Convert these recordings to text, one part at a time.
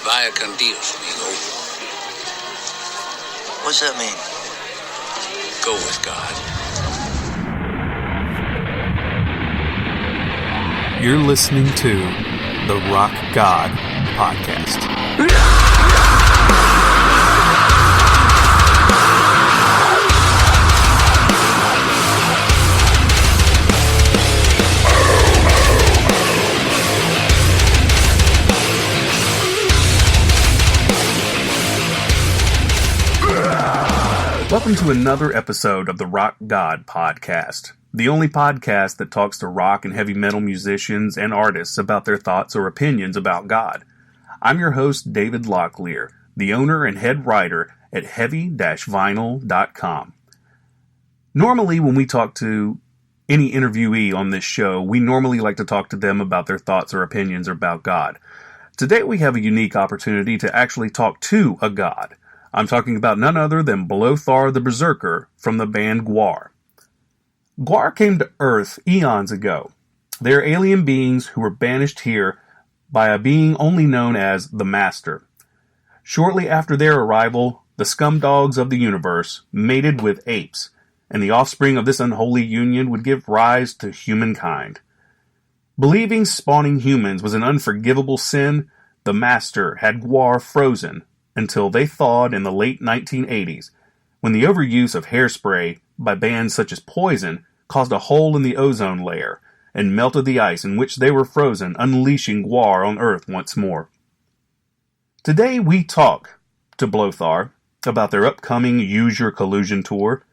vaya con Dios, amigo. What's that mean? Go with God. You're listening to the Rock God Podcast. Welcome to another episode of the Rock God Podcast, the only podcast that talks to rock and heavy metal musicians and artists about their thoughts or opinions about God. I'm your host, David Locklear, the owner and head writer at heavy-vinyl.com. Normally, when we talk to any interviewee on this show, we normally like to talk to them about their thoughts or opinions about God. Today, we have a unique opportunity to actually talk to a God. I'm talking about none other than Blothar the Berzerker from the band GWAR. GWAR came to Earth eons ago. They are alien beings who were banished here by a being only known as the Master. Shortly after their arrival, the Scumdogs of the universe mated with apes, and the offspring of this unholy union would give rise to humankind. Believing spawning humans was an unforgivable sin, the Master had GWAR frozen until they thawed in the late 1980s, when the overuse of hairspray by bands such as Poison caused a hole in the ozone layer and melted the ice in which they were frozen, unleashing GWAR on Earth once more. Today we talk to Blothar about their upcoming Use Your Collusion tour,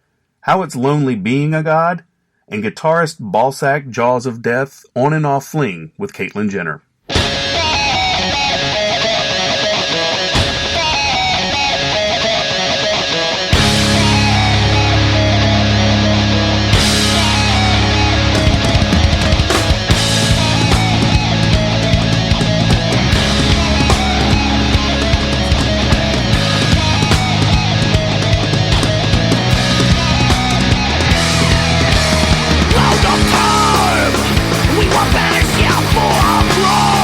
how it's lonely being a god, and guitarist Balsac Jaws O Death on and off fling with Caitlyn Jenner. We were banished here for our blood.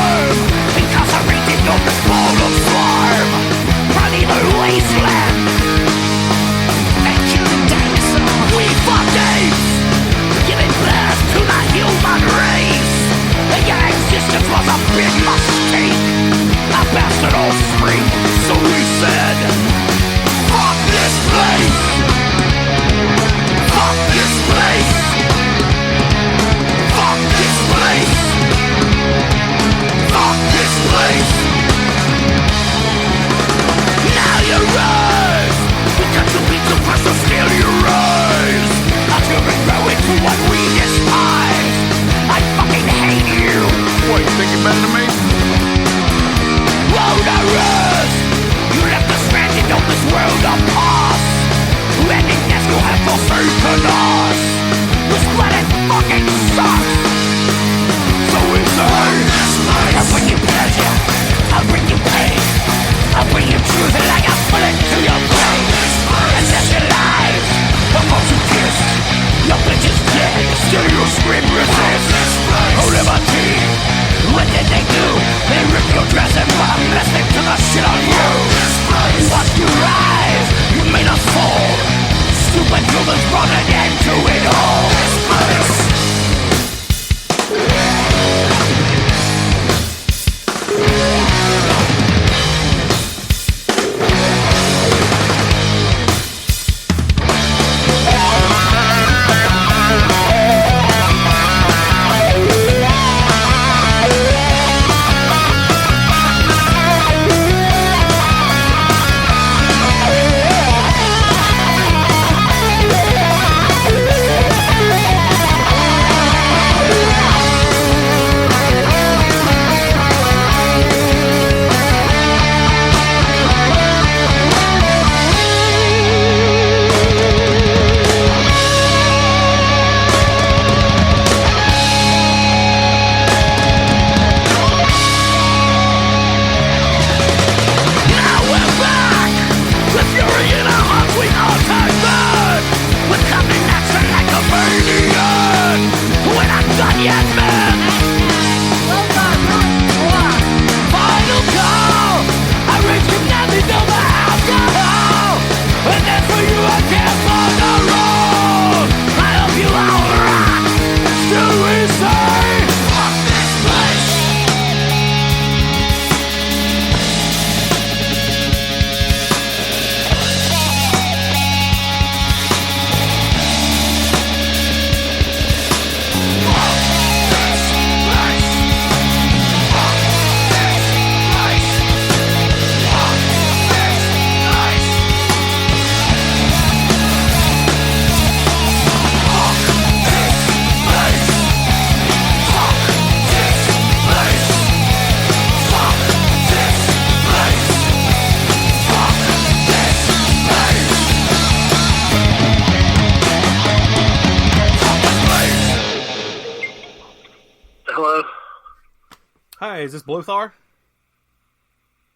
is this Blothar?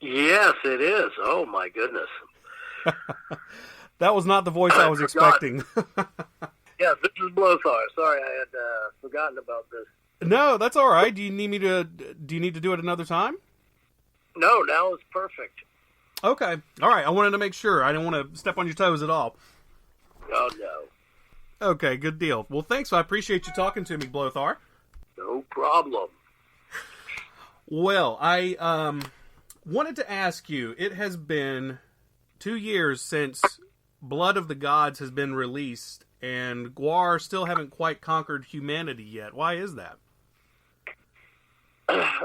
Yes, it is. Oh, my goodness. That was not the voice I was expecting. Yes, this is Blothar. Sorry, I had forgotten about this. No, that's all right. Do you need to do it another time? No, now it's perfect. Okay. All right. I wanted to make sure. I didn't want to step on your toes at all. Oh, no. Okay, good deal. Well, thanks. I appreciate you talking to me, Blothar. No problem. Well, I wanted to ask you, it has been 2 years since Blood of the Gods has been released, and GWAR still haven't quite conquered humanity yet. Why is that?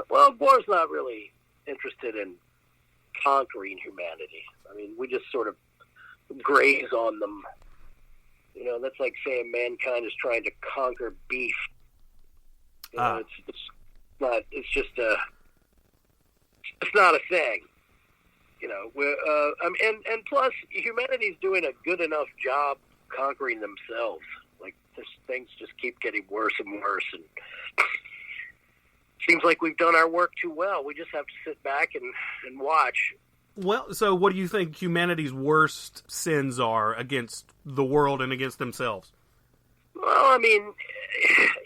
Well, GWAR's not really interested in conquering humanity. I mean, we just sort of graze on them. You know, that's like saying mankind is trying to conquer beef. You know, it's not. It's just it's not a thing. You know, and plus, humanity's doing a good enough job conquering themselves. Like, things just keep getting worse and worse, and seems like we've done our work too well. We just have to sit back and watch. Well, so what do you think humanity's worst sins are against the world and against themselves? Well, I mean,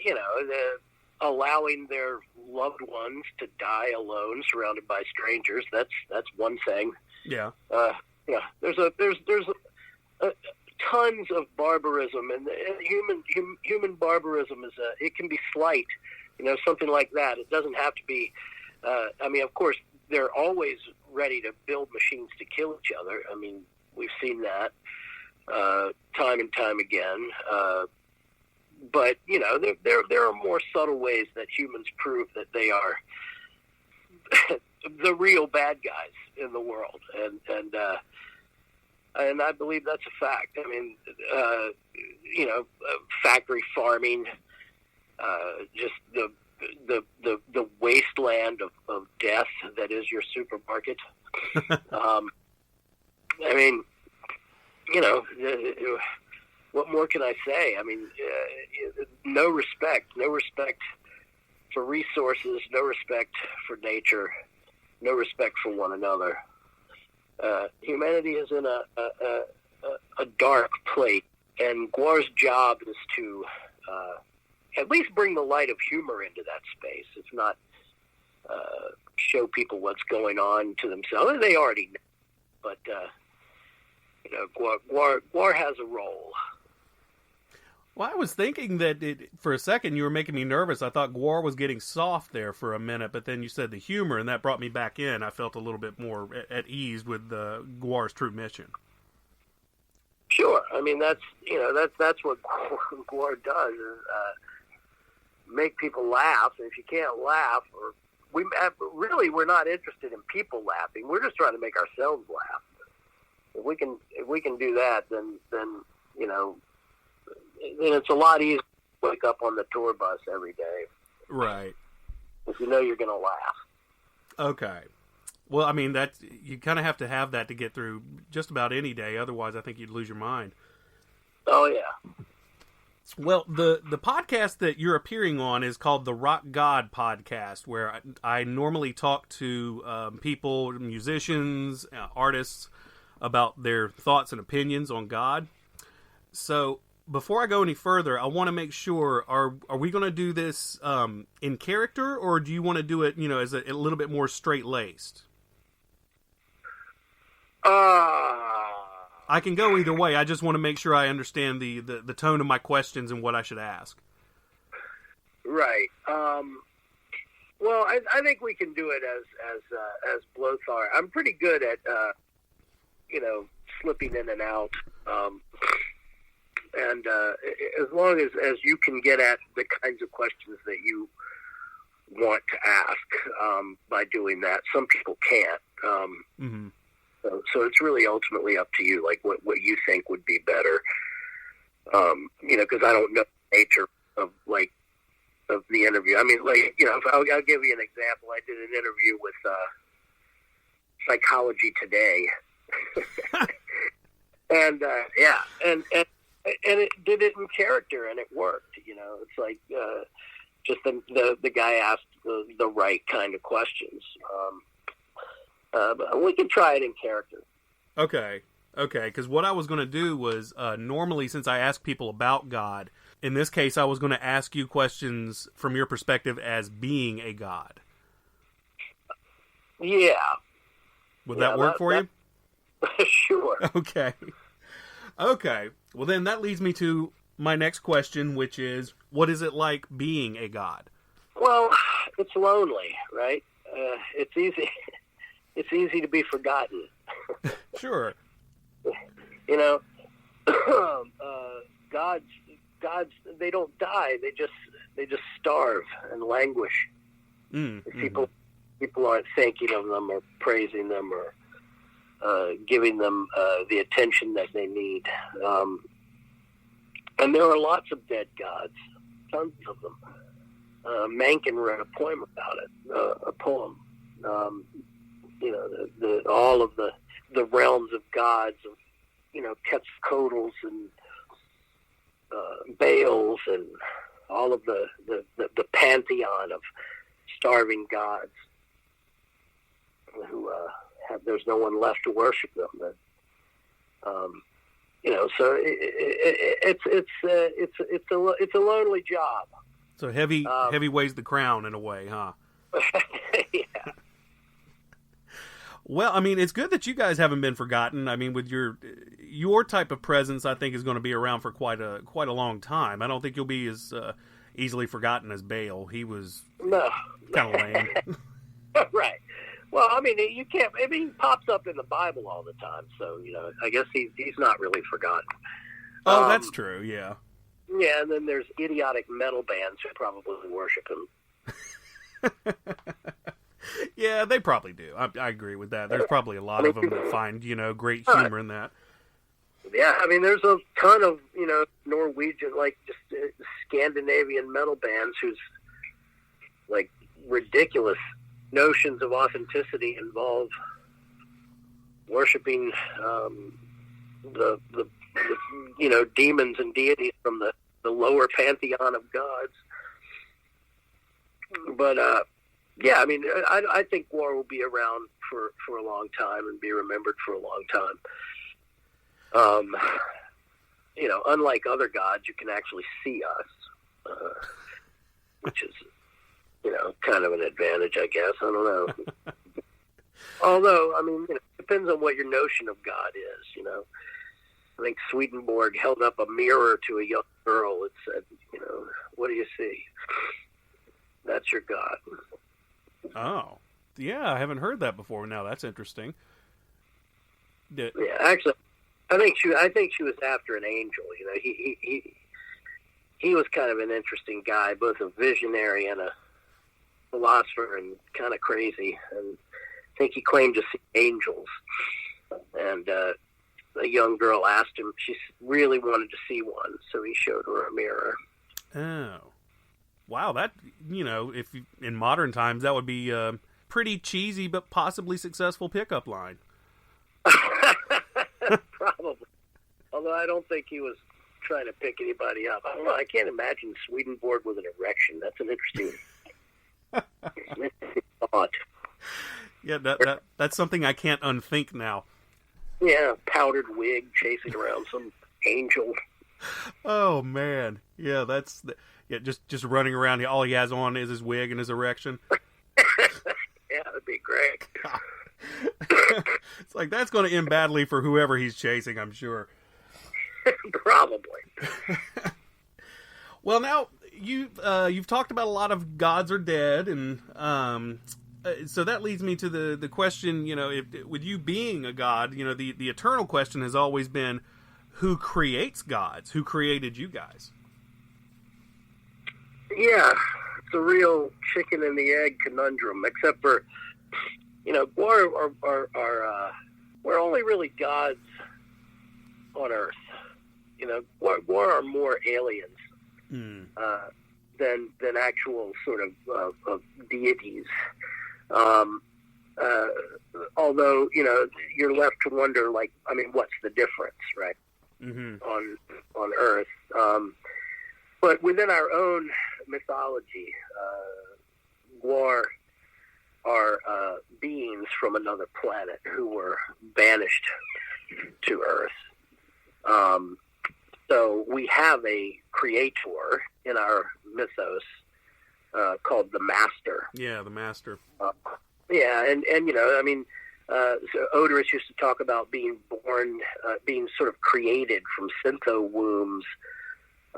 you know, allowing their loved ones to die alone, surrounded by strangers. That's one thing. Yeah. Yeah. There's tons of barbarism, and human barbarism is it can be slight. You know, something like that. It doesn't have to be. I mean, of course, they're always ready to build machines to kill each other. I mean, we've seen that time and time again. But you know, there are more subtle ways that humans prove that they are the real bad guys in the world, and I believe that's a fact. I mean, you know, factory farming, just the wasteland of death that is your supermarket. I mean, you know, what more can I say? I mean, no respect for resources, no respect for nature, no respect for one another. Humanity is in a dark place, and GWAR's job is to at least bring the light of humor into that space, if not show people what's going on to themselves. They already know, but you know, GWAR has a role. Well, I was thinking that for a second you were making me nervous. I thought GWAR was getting soft there for a minute, but then you said the humor, and that brought me back in. I felt a little bit more at ease with GWAR's true mission. Sure, I mean that's what GWAR does is make people laugh. And if you can't laugh, we're not interested in people laughing. We're just trying to make ourselves laugh. If we can do that, then you know. Then it's a lot easier to wake up on the tour bus every day. Right. If you know you're going to laugh. Okay. Well, I mean, you kind of have to have that to get through just about any day. Otherwise, I think you'd lose your mind. Oh, yeah. Well, the podcast that you're appearing on is called the Rock God Podcast, where I normally talk to people, musicians, artists, about their thoughts and opinions on God. So before I go any further, I want to make sure, are we going to do this in character, or do you want to do it, you know, as a little bit more straight-laced? I can go either way. I just want to make sure I understand the tone of my questions and what I should ask. Right. Well, I think we can do it as Blothar. I'm pretty good at you know, slipping in and out. And as long as you can get at the kinds of questions that you want to ask by doing that, some people can't. Mm-hmm. So it's really ultimately up to you, like what you think would be better. You know, because I don't know the nature of the interview. I mean, like, you know, I'll give you an example. I did an interview with Psychology Today, and yeah, and it did it in character, and it worked. You know, it's like just the guy asked the right kind of questions. But we can try it in character. Okay, because what I was going to do was, normally since I ask people about God, in this case I was going to ask you questions from your perspective as being a god. Yeah. Would that work for you? Sure. Okay. Well, then that leads me to my next question, which is, what is it like being a god? Well, it's lonely, right? It's easy. It's easy to be forgotten. Sure. You know, gods, they don't die. They just starve and languish. People aren't thinking of them or praising them or giving them the attention that they need. And there are lots of dead gods, tons of them. Mencken wrote a poem about it. A poem. You know, all of the realms of gods, of, you know, Quetzalcoatl's and Baals and all of the pantheon of starving gods who there's no one left to worship them. You know, so it's a lonely job. So heavy weighs the crown in a way, huh? Yeah. Well, I mean, it's good that you guys haven't been forgotten. I mean, with your type of presence, I think is going to be around for quite a long time. I don't think you'll be as easily forgotten as Baal. He was kind of lame. Right. Well, I mean, you can't. I mean, he pops up in the Bible all the time, so you know. I guess he's not really forgotten. Oh, that's true. Yeah. Yeah, and then there's idiotic metal bands who probably worship him. Yeah, they probably do. I agree with that. There's probably a lot of them that find, you know, great humor in that. Yeah, I mean, there's a ton of, you know, Norwegian, like, just Scandinavian metal bands whose, like, ridiculous notions of authenticity involve worshiping the you know, demons and deities from the lower pantheon of gods. But, yeah, I mean, I think GWAR will be around for a long time and be remembered for a long time. You know, unlike other gods, you can actually see us, which is, you know, kind of an advantage, I guess. I don't know. Although, I mean, you know, it depends on what your notion of God is, you know. I think Swedenborg held up a mirror to a young girl and said, you know, what do you see? That's your God. Oh, yeah, I haven't heard that before. Now that's interesting. Yeah, actually, I think she was after an angel. You know, he was kind of an interesting guy, both a visionary and a philosopher, and kind of crazy. And I think he claimed to see angels. And a young girl asked him; she really wanted to see one, so he showed her a mirror. Oh. Wow, that, you know, if in modern times, that would be a pretty cheesy but possibly successful pickup line. Probably. Although I don't think he was trying to pick anybody up. I don't know. I can't imagine Swedenborg with an erection. That's an interesting thought. Yeah, that's something I can't unthink now. Yeah, powdered wig chasing around some angel. Oh, man. Yeah, that's... Yeah, just running around. All he has on is his wig and his erection. Yeah, that'd be great. It's like, that's going to end badly for whoever he's chasing, I'm sure. Probably. Well, now, you've talked about a lot of gods are dead, and so that leads me to the question, you know, with you being a god, you know, the eternal question has always been, who creates gods? Who created you guys? Yeah, it's a real chicken and the egg conundrum, except for, you know, we're only really gods on Earth. You know, GWAR are more aliens than actual sort of deities. Although, you know, you're left to wonder, like, I mean, what's the difference, right? On Earth. But within our own mythology, GWAR are beings from another planet who were banished to Earth. So we have a creator in our mythos called the Master. Yeah, the Master. And you know, I mean, so Odorous used to talk about being born, being sort of created from syntho wombs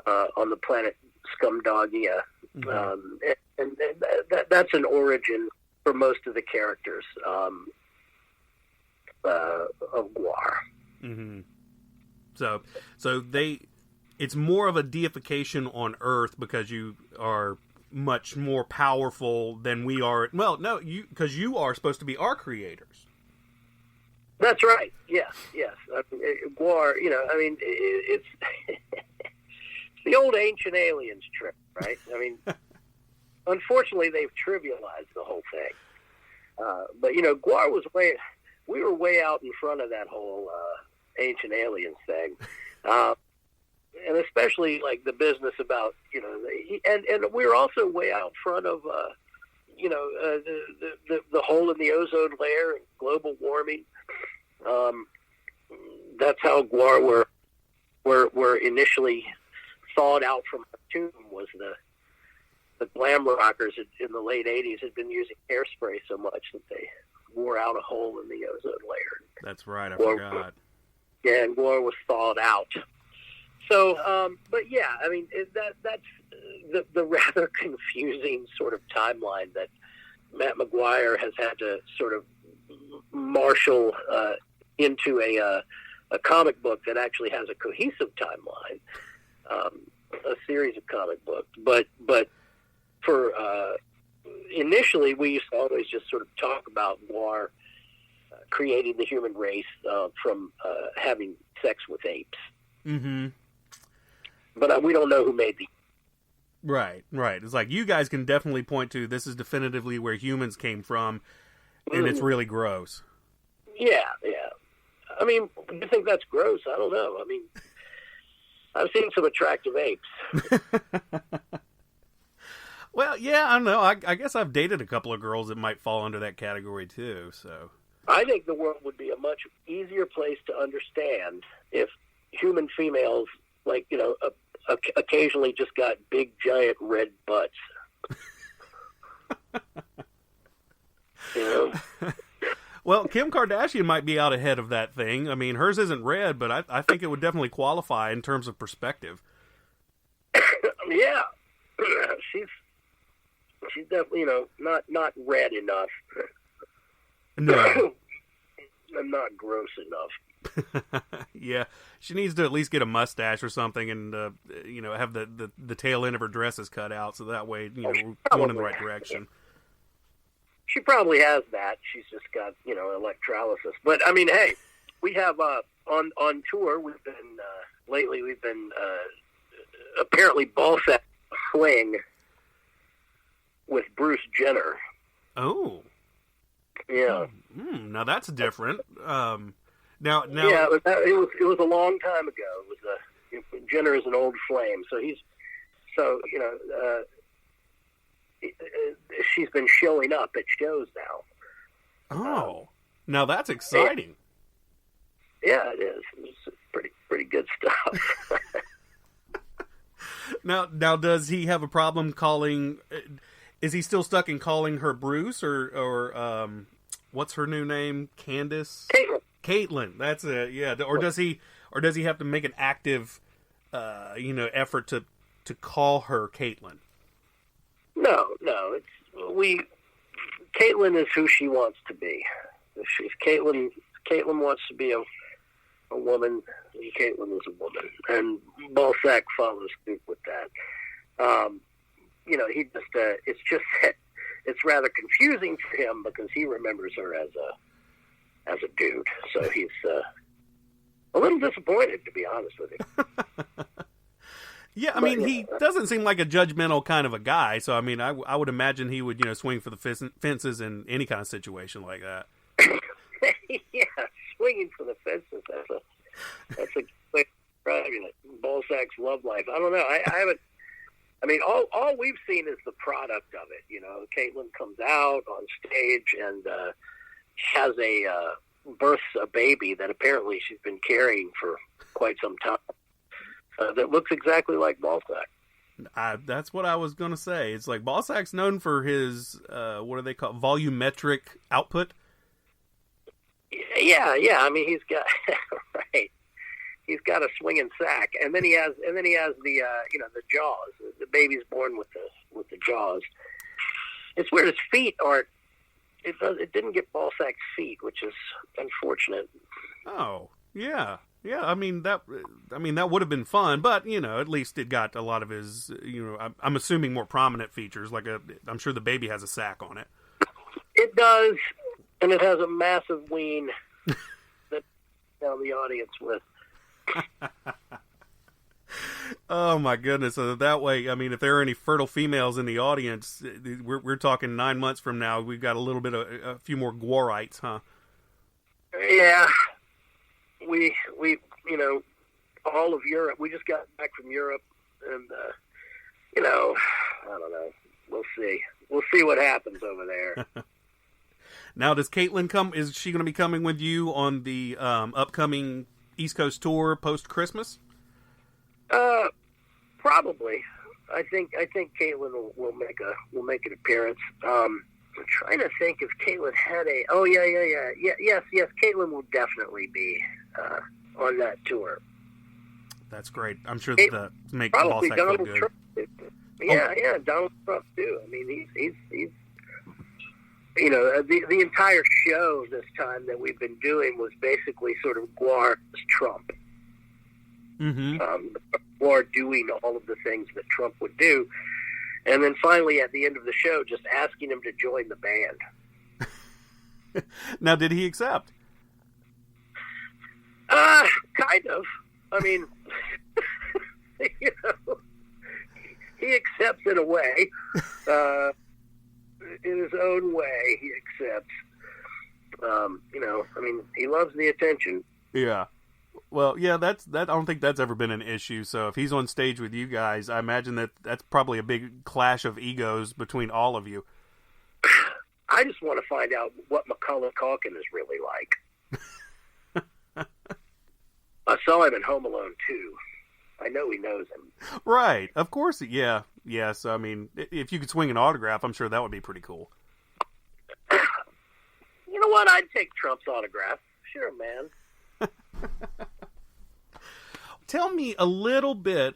on the planet Scumdogia. Mm-hmm. And that's an origin for most of the characters of GWAR. Mm-hmm. So it's more of a deification on Earth because you are much more powerful than we are. Well, no, because you are supposed to be our creators. That's right. Yes. I mean, GWAR, you know, I mean, it's the old ancient aliens trick, right? I mean, unfortunately, they've trivialized the whole thing. But, you know, GWAR we were way out in front of that whole ancient aliens thing. And especially, like, the business about, you know, and we were also way out front of, you know, the hole in the ozone layer and global warming. That's how GWAR were initially thawed out from the tomb. Was the glam rockers in the late 80s had been using hairspray so much that they wore out a hole in the ozone layer. That's right, I forgot. Yeah, and GWAR was thawed out. So, but yeah, I mean, that's the rather confusing sort of timeline that Matt McGuire has had to sort of marshal into a comic book that actually has a cohesive timeline, a series of comic books. But for initially, we used to always just sort of talk about GWAR creating the human race from having sex with apes. Mm-hmm. But we don't know who made the... Right. It's like, you guys can definitely point to, this is definitively where humans came from, and it's really gross. Yeah. I mean, do you think that's gross? I don't know. I mean, I've seen some attractive apes. Well, yeah, I don't know. I guess I've dated a couple of girls that might fall under that category, too, so... I think the world would be a much easier place to understand if human females, like, you know, occasionally just got big, giant red butts. You know? Well, Kim Kardashian might be out ahead of that thing. I mean, hers isn't red, but I think it would definitely qualify in terms of perspective. Yeah. She's definitely, you know, not red enough. No. I'm not gross enough. Yeah, she needs to at least get a mustache or something, and you know, have the tail end of her dresses cut out, so that way, you know, we're going in the right direction. She probably has that. She's just got, you know, electrolysis. But I mean, hey, we have on tour. We've been apparently Balsac swing with Bruce Jenner. Oh. Yeah. Now that's different. Now. Yeah, but it was a long time ago. Jenner is an old flame, so you know, she's been showing up at shows now. Oh, now that's exciting. Yeah, it is. It's pretty good stuff. Now, does he have a problem calling? Is he still stuck in calling her Bruce or what's her new name? Candace? Caitlyn. That's it. Yeah. Or does he have to make an active, you know, effort to call her Caitlyn? No. Caitlyn is who she wants to be. If Caitlyn wants to be a woman, Caitlyn is a woman, and Balsac follows suit with that. You know, he just it's rather confusing for him because he remembers her as a dude. So he's a little disappointed, to be honest with you. Yeah, I mean, he doesn't seem like a judgmental kind of a guy. So I mean, I would imagine he would, you know, swing for the fences in any kind of situation like that. Yeah, swinging for the fences. That's a way of describing it. Balsac's love life. I don't know. I haven't. I mean, all we've seen is the product of it. You know, Caitlyn comes out on stage and has births a baby that apparently she's been carrying for quite some time that looks exactly like Balsac. That's what I was going to say. It's like Balsac's known for his, what do they call it? Volumetric output? Yeah. I mean, he's got, right. He's got a swinging sack, and then he has the the jaws. The baby's born with the jaws. It's where his feet aren't. It didn't get Balsac's feet, which is unfortunate. Oh yeah. I mean that would have been fun, but at least it got a lot of his. I'm assuming more prominent features. I'm sure the baby has a sack on it. It does, and it has a massive ween that down the audience with. Oh my goodness! So that way, I mean, if there are any fertile females in the audience, we're talking 9 months from now. We've got a few more GWARites, huh? Yeah, we all of Europe. We just got back from Europe, and I don't know. We'll see. We'll see what happens over there. Now, does Caitlyn come? Is she going to be coming with you on the upcoming East Coast tour post Christmas? Probably. I think Caitlyn will make an appearance. I'm trying to think if Caitlyn had a. Oh yeah. Yes. Caitlyn will definitely be on that tour. That's great. I'm sure that make probably Balsac Donald look good. Trump. Yeah, Donald Trump too. I mean, he's the entire show this time that we've been doing was basically sort of GWAR's Trump. Mm-hmm. GWAR doing all of the things that Trump would do, and then finally at the end of the show, just asking him to join the band. Now, did he accept? Kind of. I mean, he accepts in a way. In his own way, he accepts. I mean, he loves the attention. Yeah. Well, yeah, that. I don't think that's ever been an issue. So if he's on stage with you guys, I imagine that's probably a big clash of egos between all of you. I just want to find out what Macaulay Culkin is really like. I saw him in Home Alone 2. I know he knows him. Right. Of course. Yeah. Yes. I mean, if you could swing an autograph, I'm sure that would be pretty cool. You know what? I'd take Trump's autograph. Sure, man. Tell me a little bit,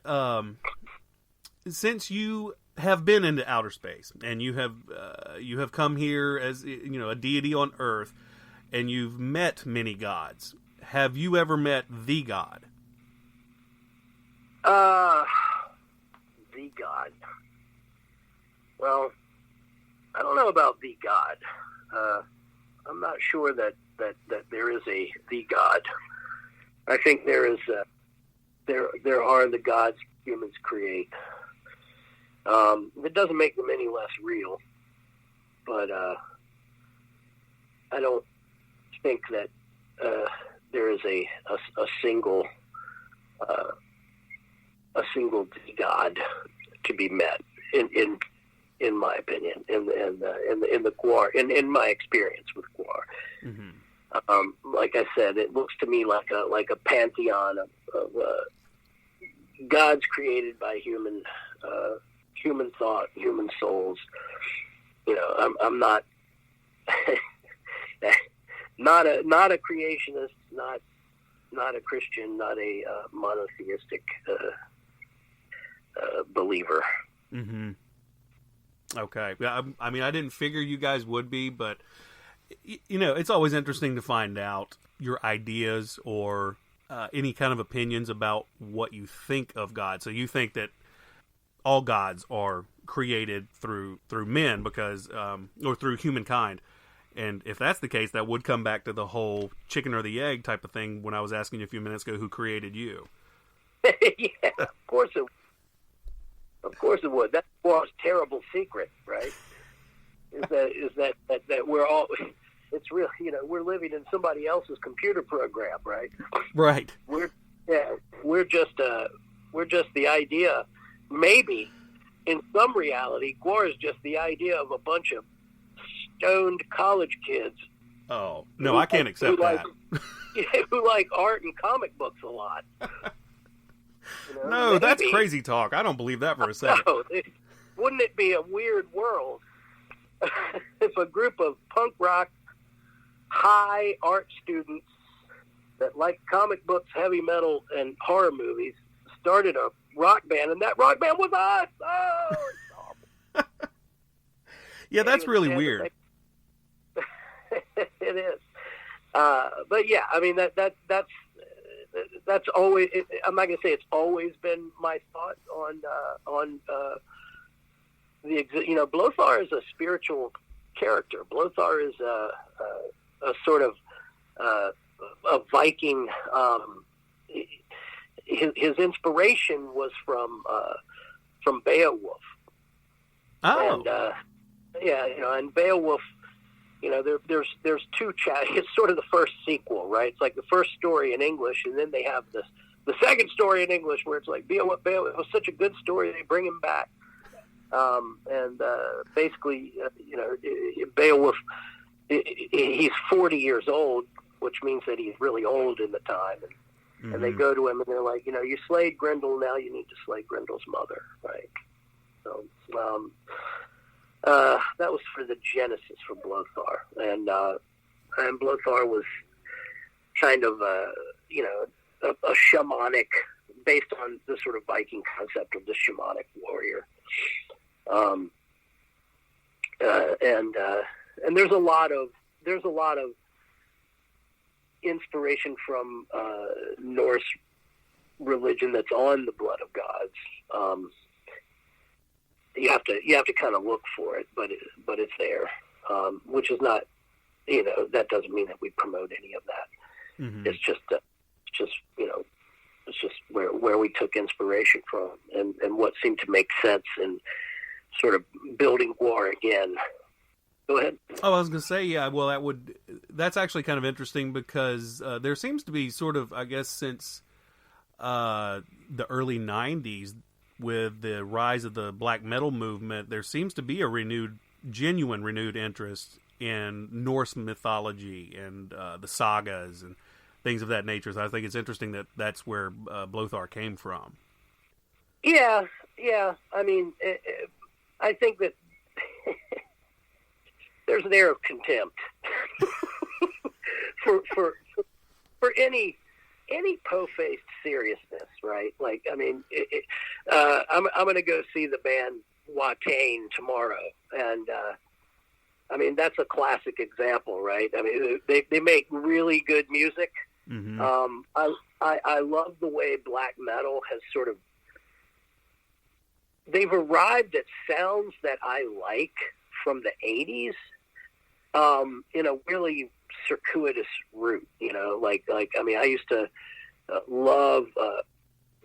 since you have been into outer space and you have come here as a deity on Earth, and you've met many gods. Have you ever met the God? The God. Well, I don't know about the God. I'm not sure that there is the God. I think there is there are the gods humans create. It doesn't make them any less real, but I don't think that there is a single God to be met in my opinion, in the GWAR, in my experience with GWAR. Mm-hmm. Like I said, it looks to me like a pantheon of gods created by human thought, human souls. I'm not not a creationist, not a Christian, not a monotheistic believer. Mm-hmm. Okay. I mean, I didn't figure you guys would be, but it's always interesting to find out your ideas or any kind of opinions about what you think of God. So you think that all gods are created through men because, or through humankind. And if that's the case, that would come back to the whole chicken or the egg type of thing when I was asking you a few minutes ago who created you. Yeah, of course it would. Of course it would. That's GWAR's terrible secret, right? Is that we're all, it's real, we're living in somebody else's computer program, right? Right. We're just the idea, maybe in some reality, GWAR is just the idea of a bunch of stoned college kids. Oh, no, I can't accept that. Who like art and comic books a lot. No, that's crazy talk. I don't believe that for a second. No, wouldn't it be a weird world if a group of punk rock, high art students that like comic books, heavy metal, and horror movies started a rock band, and that rock band was us? Oh, it's awful. Yeah, that's really weird. It is. But yeah, I mean that's always. I'm not going to say it's always been my thought on Blothar is a spiritual character. Blothar is a sort of a Viking. His inspiration was from Beowulf. Oh, and and Beowulf. There's two chapters. It's sort of the first sequel, right? It's like the first story in English, and then they have the second story in English where it's like Beowulf was such a good story, they bring him back. Basically, Beowulf, he's 40 years old, which means that he's really old in the time. And they go to him and they're like, you slayed Grendel, now you need to slay Grendel's mother, right? So, that was for the genesis for Blothar, and Blothar was kind of a shamanic, based on the sort of Viking concept of the shamanic warrior, and there's a lot of inspiration from Norse religion that's on the blood of gods. You have to kind of look for it, but it's there, which is not, that doesn't mean that we promote any of that. Mm-hmm. It's just where we took inspiration from, and what seemed to make sense in sort of building GWAR again. Go ahead. Oh, I was going to say, yeah. Well, that's actually kind of interesting because there seems to be sort of, I guess, since the early '90s. With the rise of the black metal movement, there seems to be a genuine renewed interest in Norse mythology and the sagas and things of that nature. So I think it's interesting that that's where Blothar came from. Yeah. I mean, I think that there's an air of contempt for any po-faced seriousness, right? Like, I mean, I'm going to go see the band Watain tomorrow, and I mean, that's a classic example, right? I mean, they make really good music. Mm-hmm. I love the way black metal has sort of, they've arrived at sounds that I like from the 80s in a really circuitous route, like I mean, I used to love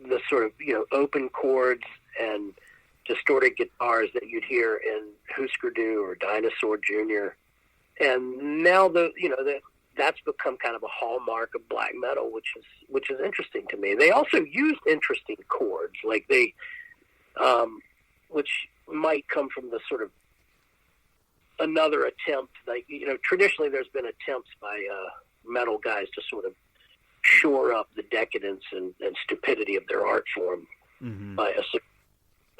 the sort of open chords and distorted guitars that you'd hear in Husker Du or Dinosaur Jr. And now that's become kind of a hallmark of black metal, which is interesting to me. They also used interesting chords, like they which might come from the sort of another attempt, like, traditionally there's been attempts by metal guys to sort of shore up the decadence and stupidity of their art form by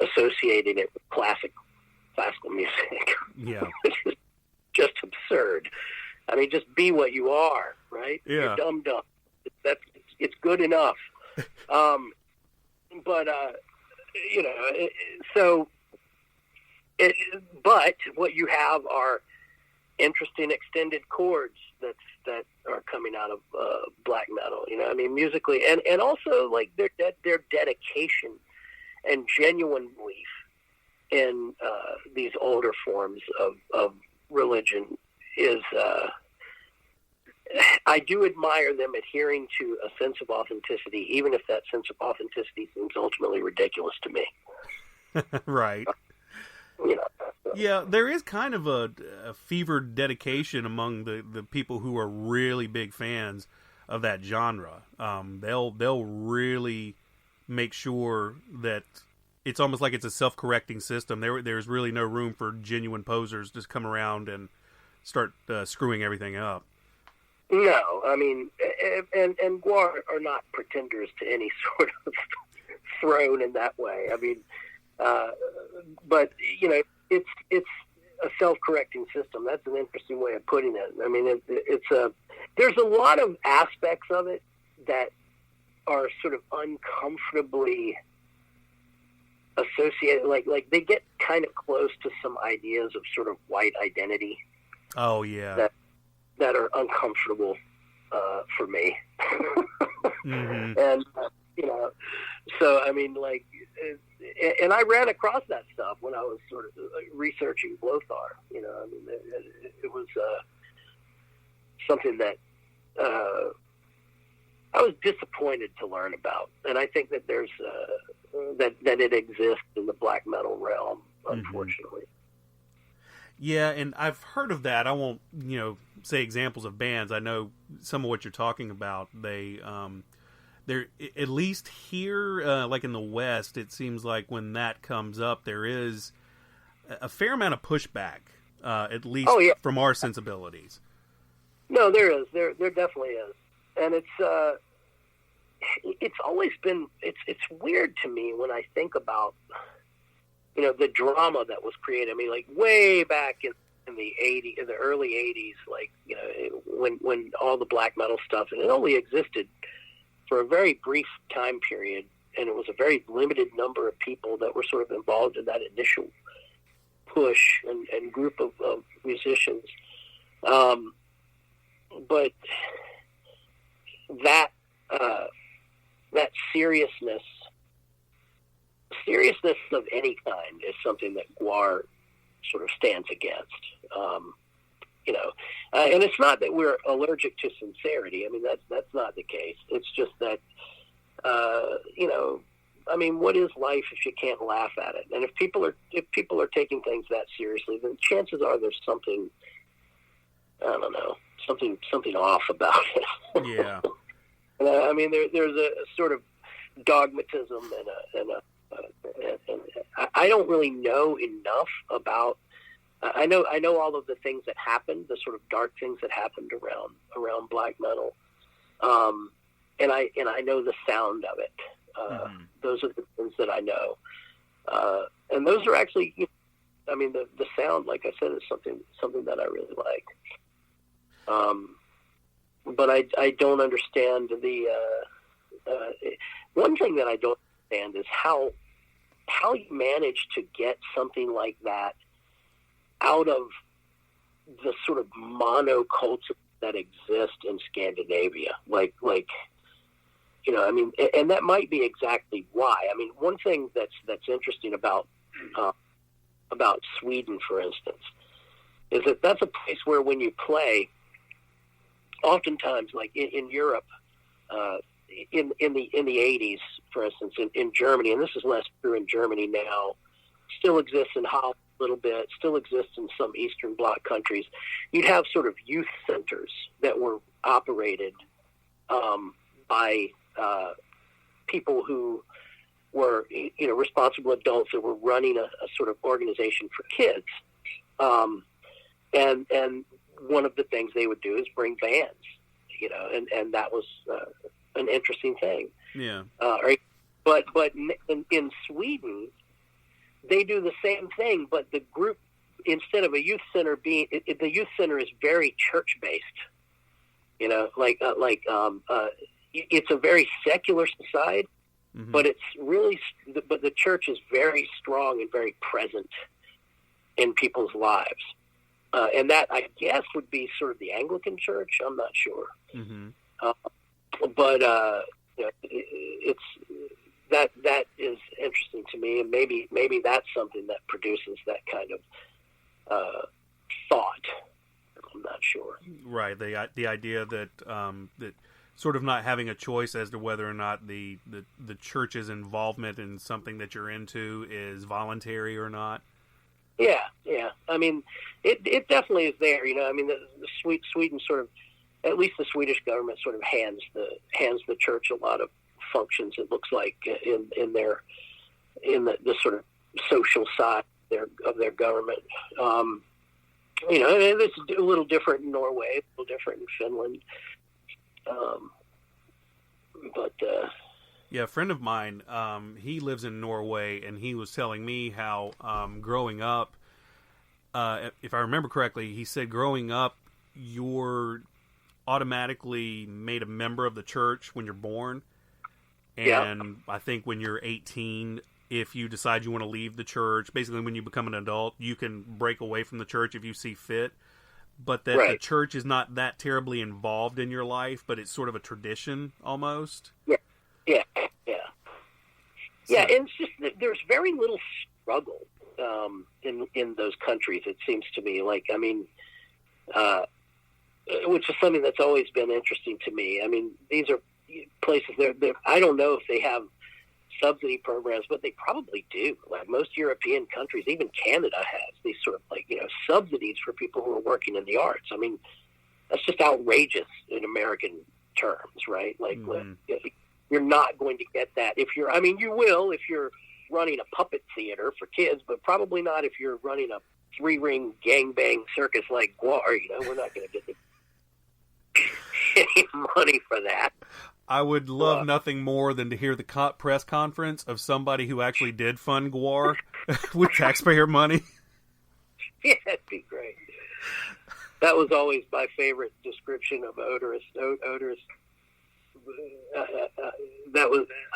associating it with classical music. Yeah. Which is just absurd. I mean, just be what you are, right? Yeah. You're dumb. It's good enough. But what you have are interesting extended chords that are coming out of black metal. I mean, musically, and also like their dedication and genuine belief in these older forms of religion is. I do admire them adhering to a sense of authenticity, even if that sense of authenticity seems ultimately ridiculous to me. Right. Yeah, there is kind of a fevered dedication among the people who are really big fans of that genre. They'll really make sure that it's almost like it's a self-correcting system. There's really no room for genuine posers to come around and start screwing everything up. No, I mean, and GWAR are not pretenders to any sort of throne in that way. I mean, but it's a self-correcting system. That's an interesting way of putting it. I mean, there's a lot of aspects of it that are sort of uncomfortably associated. Like they get kind of close to some ideas of sort of white identity. Oh yeah. That are uncomfortable for me. Mm-hmm. And so I mean, like, and I ran across that stuff when I was sort of researching Blothar. I mean, it was something that I was disappointed to learn about, and I think that there's that it exists in the black metal realm, unfortunately. Yeah, and I've heard of that. I won't, say examples of bands. I know some of what you're talking about. They're at least here, like in the West, it seems like when that comes up, there is a fair amount of pushback, at least from our sensibilities. No, there is. There definitely is, and it's always been. It's weird to me when I think about the drama that was created. I mean, like way back in the early 80s, like when all the black metal stuff, and it only existed for a very brief time period, and it was a very limited number of people that were sort of involved in that initial push and group of musicians. But that seriousness of any kind is something that GWAR sort of stands against. And it's not that we're allergic to sincerity. I mean, that's not the case. It's just that, I mean, what is life if you can't laugh at it? And if people are taking things that seriously, then chances are there's something, I don't know, something off about it. Yeah. I mean, there's a sort of dogmatism and I don't really know enough about. I know all of the things that happened, the sort of dark things that happened around black metal, and I know the sound of it. Those are the things that I know, and those are actually, I mean, the sound, like I said, is something that I really like. But I don't understand one thing that I don't understand is how you manage to get something like that out of the sort of monoculture that exists in Scandinavia. Like, I mean, and that might be exactly why. I mean, one thing that's interesting about Sweden, for instance, is that that's a place where when you play, oftentimes, like in Europe, in the 80s, for instance, in Germany, and this is less true in Germany now, still exists in Holland a little bit, still exists in some Eastern Bloc countries. You'd have sort of youth centers that were operated by people who were, responsible adults that were running a sort of organization for kids. And one of the things they would do is bring bands, and that was an interesting thing. Yeah. Right. But in Sweden, they do the same thing, but the group, instead of a youth center the youth center is very church based. It's a very secular society, but it's really, but the church is very strong and very present in people's lives. And that, I guess, would be sort of the Anglican Church. I'm not sure. But it's that is interesting to me, and maybe that's something that produces that kind of thought. I'm not sure. Right. The idea that that sort of not having a choice as to whether or not the church's involvement in something that you're into is voluntary or not. Yeah. I mean, it definitely is there. I mean, the Sweden sort of, at least the Swedish government sort of hands the church a lot of functions. It looks like in their in the sort of social side of their government. You know, and it's a little different in Norway, a little different in Finland. Yeah, a friend of mine, he lives in Norway, and he was telling me how growing up, if I remember correctly, he said growing up, you're automatically made a member of the church when you're born. And Yeah. I think when you're 18, if you decide you want to leave the church, basically when you become an adult, you can break away from the church if you see fit. But that Right. the church is not that terribly involved in your life, but it's sort of a tradition almost. Yeah. Yeah. Yeah, So- and it's just that there's very little struggle in those countries. It seems to me, like, I mean, which is something that's always been interesting to me. I mean, these are places. I don't know if they have subsidy programs, but they probably do. Like most European countries, even Canada has these sort of, like, you know, subsidies for people who are working in the arts. I mean, that's just outrageous in American terms, right? Like, you're not going to get that if you're. I mean, you will if you're running a puppet theater for kids, but probably not if you're running a 3-ring gangbang circus like GWAR. You know, we're not going to get any money for that. I would love nothing more than to hear the press conference of somebody who actually did fund GWAR with taxpayer money. Yeah, that'd be great. That was always my favorite description of odorous. I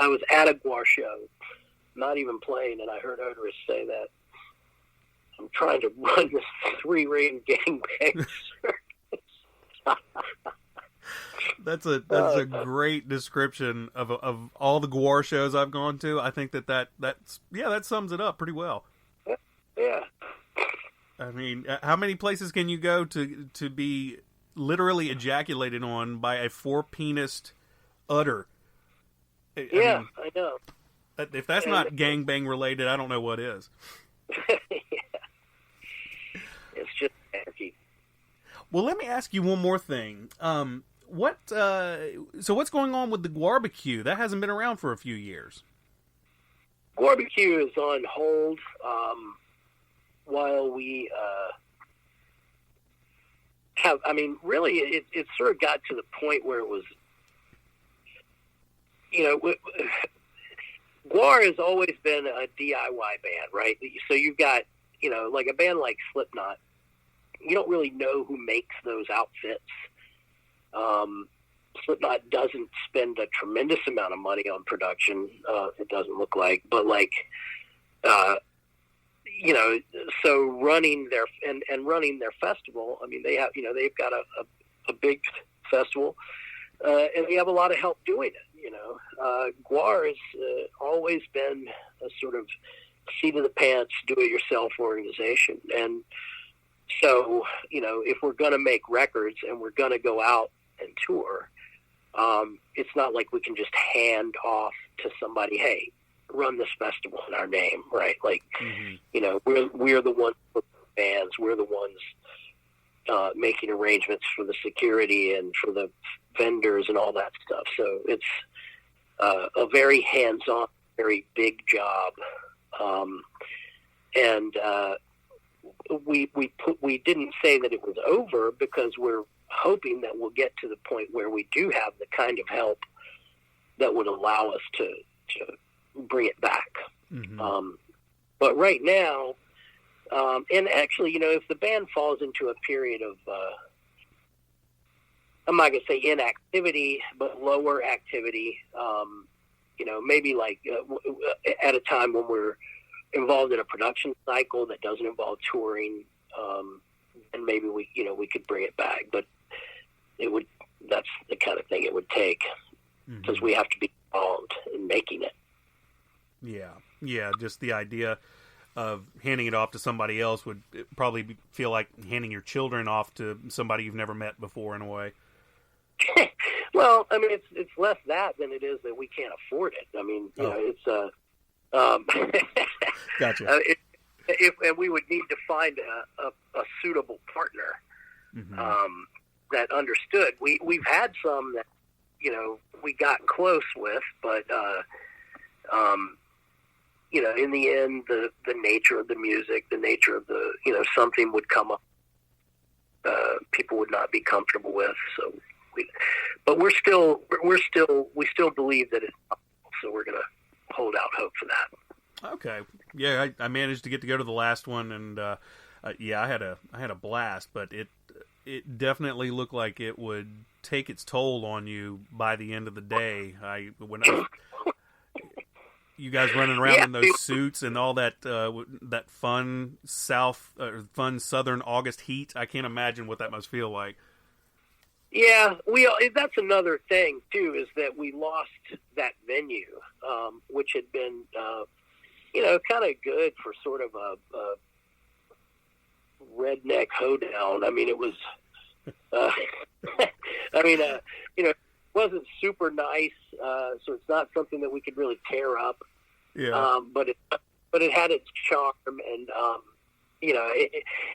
was at a GWAR show, not even playing, and I heard Odorous say that. I'm trying to run this 3-ring gangbang circus. That's a great description of all the GWAR shows I've gone to. I think that sums it up pretty well. Yeah. I mean, how many places can you go to be literally ejaculated on by a 4-penised udder? I know. If that's not gangbang related, I don't know what is. Yeah. It's just anarchy. Well, let me ask you one more thing. What's going on with the GWARbecue? That hasn't been around for a few years. GWARbecue is on hold while we have. I mean, really, it sort of got to the point where it was. You know, GWAR has always been a DIY band, right? So you've got, you know, like a band like Slipknot. You don't really know who makes those outfits. Slipknot doesn't spend a tremendous amount of money on production. It doesn't look like, but like, you know, so running their festival. I mean, they have, you know, they've got a big festival, and they have a lot of help doing it. You know, GWAR has always been a sort of seat of the pants, do-it-yourself organization, and so, you know, if we're going to make records and we're going to go out and tour, it's not like we can just hand off to somebody, hey, run this festival in our name, right? Like, you know, we're the ones with bands, we're the ones making arrangements for the security and for the vendors and all that stuff. So it's a very hands-on, very big job, and we didn't say that it was over because we're hoping that we'll get to the point where we do have the kind of help that would allow us to bring it back. But right now, and actually, you know, if the band falls into a period of, I'm not going to say inactivity, but lower activity, you know, maybe like at a time when we're involved in a production cycle that doesn't involve touring, and maybe we could bring it back, but that's the kind of thing it would take, because we have to be involved in making it. Yeah, just the idea of handing it off to somebody else would probably feel like handing your children off to somebody you've never met before, in a way. Well, I mean, it's less that than it is that we can't afford it. I mean, you know, it's Gotcha. And we would need to find a suitable partner that understood. We've had some that, you know, we got close with, but in the end, the nature of the music, the nature of the, something would come up, people would not be comfortable with. So, we still believe that it's possible, so we're going to hold out hope for that. Okay. Yeah, I managed to get to go to the last one, and yeah, I had a blast, but it definitely looked like it would take its toll on you by the end of the day. You guys running around in those suits and all that that fun southern August heat. I can't imagine what that must feel like. Yeah, that's another thing too, is that we lost that venue, which had been kind of good for sort of a redneck hoedown. I mean, it was it wasn't super nice, so it's not something that we could really tear up. Yeah. But it had its charm, and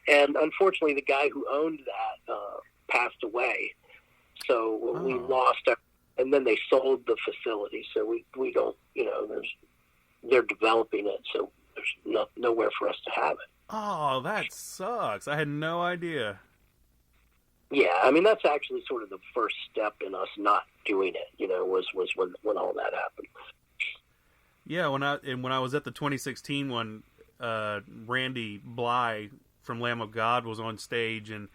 and unfortunately, the guy who owned that passed away, so we lost it. And then they sold the facility, so we don't, they're developing it, so there's nowhere for us to have it. Oh, that sucks! I had no idea. Yeah, I mean, that's actually sort of the first step in us not doing it, was when all that happened. Yeah, when I was at the 2016 one, Randy Bly from Lamb of God was on stage, and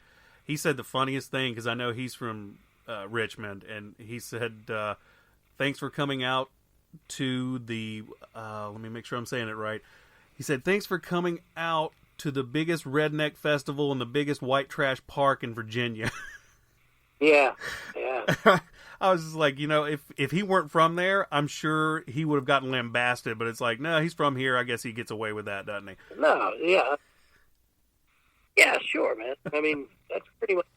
he said the funniest thing, because I know he's from Richmond, and he said, thanks for coming out to the, let me make sure I'm saying it right. He said, thanks for coming out to the biggest redneck festival and the biggest white trash park in Virginia. Yeah. I was just like, if he weren't from there, I'm sure he would have gotten lambasted, but it's like, no, he's from here. I guess he gets away with that, doesn't he? No, yeah. Yeah, sure, man. I mean, that's pretty much,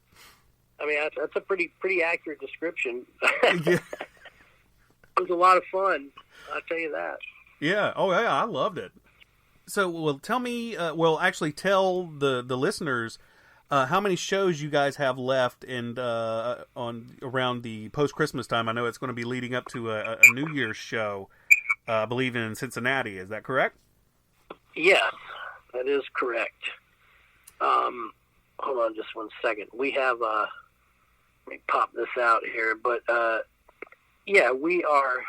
that's a pretty accurate description. Yeah. It was a lot of fun, I'll tell you that. Yeah. Oh, yeah, I loved it. So, well, tell me, actually tell the listeners how many shows you guys have left and on around the post-Christmas time. I know it's going to be leading up to a New Year's show, I believe in Cincinnati. Is that correct? Yes, that is correct. Hold on just one second. We have, let me pop this out here, but yeah, we are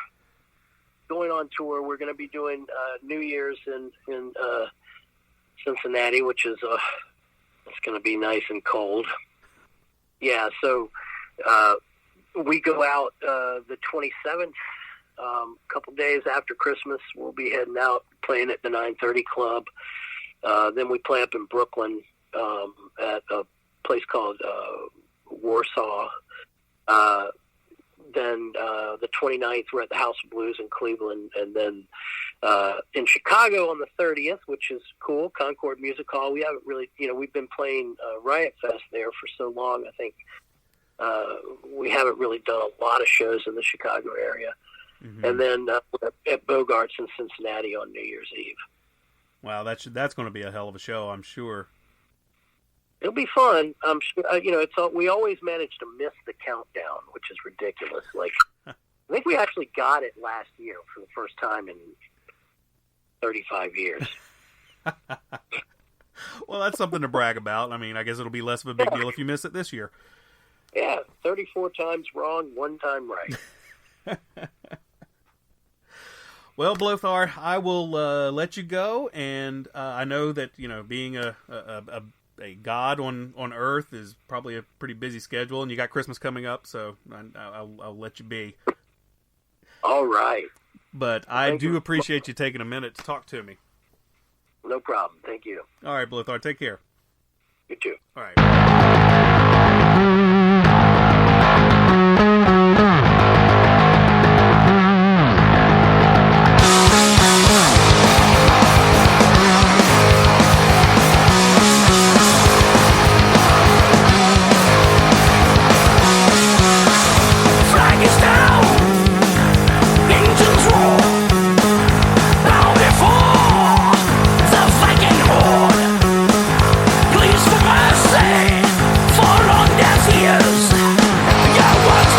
going on tour. We're going to be doing New Year's in Cincinnati, which is it's going to be nice and cold. Yeah, so we go out the 27th, a couple days after Christmas. We'll be heading out, playing at the 930 Club. Then we play up in Brooklyn at a place called Warsaw. Then the 29th, we're at the House of Blues in Cleveland. And then in Chicago on the 30th, which is cool, Concord Music Hall. We haven't really, we've been playing Riot Fest there for so long. I think we haven't really done a lot of shows in the Chicago area. Mm-hmm. And then at Bogart's in Cincinnati on New Year's Eve. Wow, that's going to be a hell of a show, I'm sure. It'll be fun. I'm sure. We always manage to miss the countdown, which is ridiculous. Like, I think we actually got it last year for the first time in 35 years. Well, that's something to brag about. I mean, I guess it'll be less of a big deal if you miss it this year. Yeah, 34 times wrong, one time right. Well, Blothar, I will let you go, and I know that being a god on Earth is probably a pretty busy schedule, and you got Christmas coming up, so I'll let you be. All right. But I do appreciate you taking a minute to talk to me. No problem. Thank you. All right, Blothar, take care. You too. All right. Please for mercy, for long death years, your words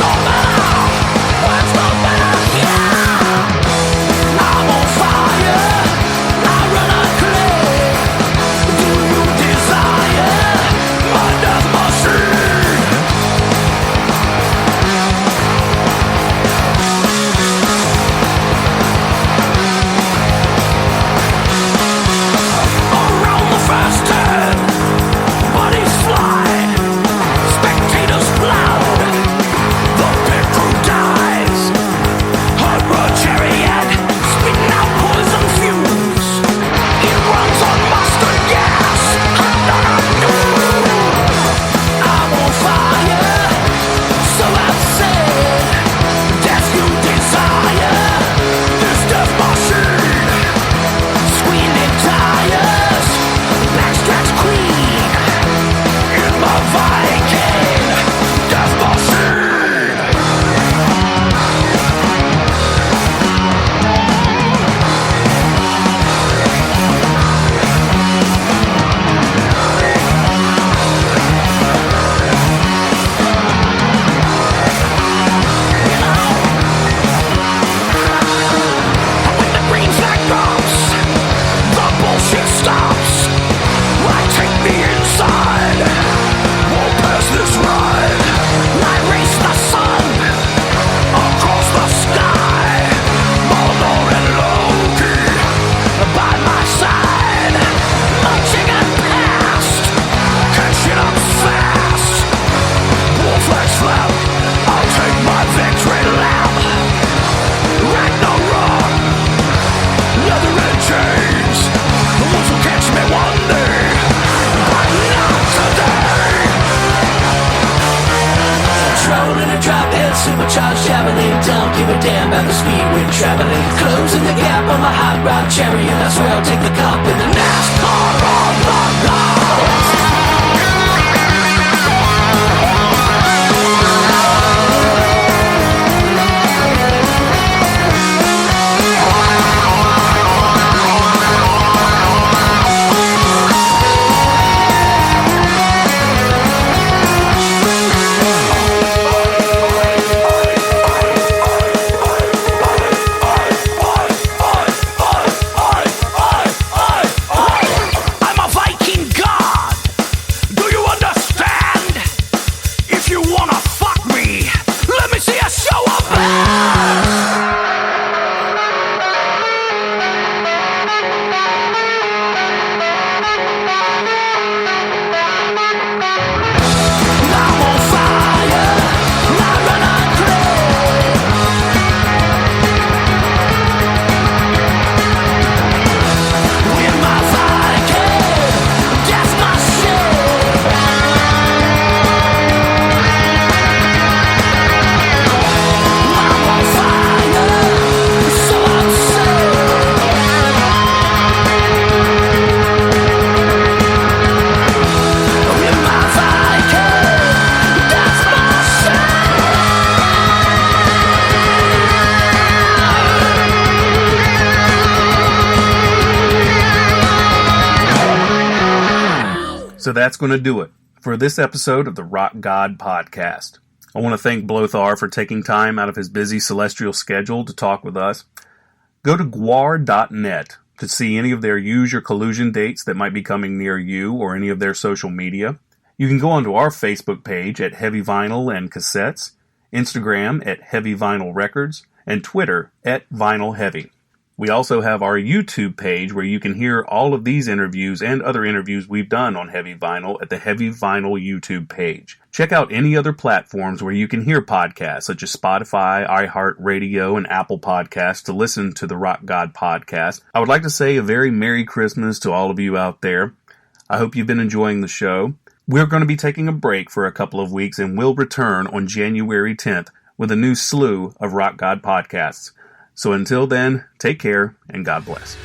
a damn about the speed we're traveling. Closing the gap on my hot rod cherry, and I swear I'll take the cup in the NASCAR on the road. So that's going to do it for this episode of the Rock God Podcast. I want to thank Blothar for taking time out of his busy celestial schedule to talk with us. Go to GWAR.net to see any of their Use Your Collusion dates that might be coming near you or any of their social media. You can go onto our Facebook page at Heavy Vinyl and Cassettes, Instagram at Heavy Vinyl Records, and Twitter at Vinyl Heavy. We also have our YouTube page where you can hear all of these interviews and other interviews we've done on Heavy Vinyl at the Heavy Vinyl YouTube page. Check out any other platforms where you can hear podcasts such as Spotify, iHeartRadio, and Apple Podcasts to listen to the Rock God Podcast. I would like to say a very Merry Christmas to all of you out there. I hope you've been enjoying the show. We're going to be taking a break for a couple of weeks and we'll return on January 10th with a new slew of Rock God podcasts. So until then, take care and God bless.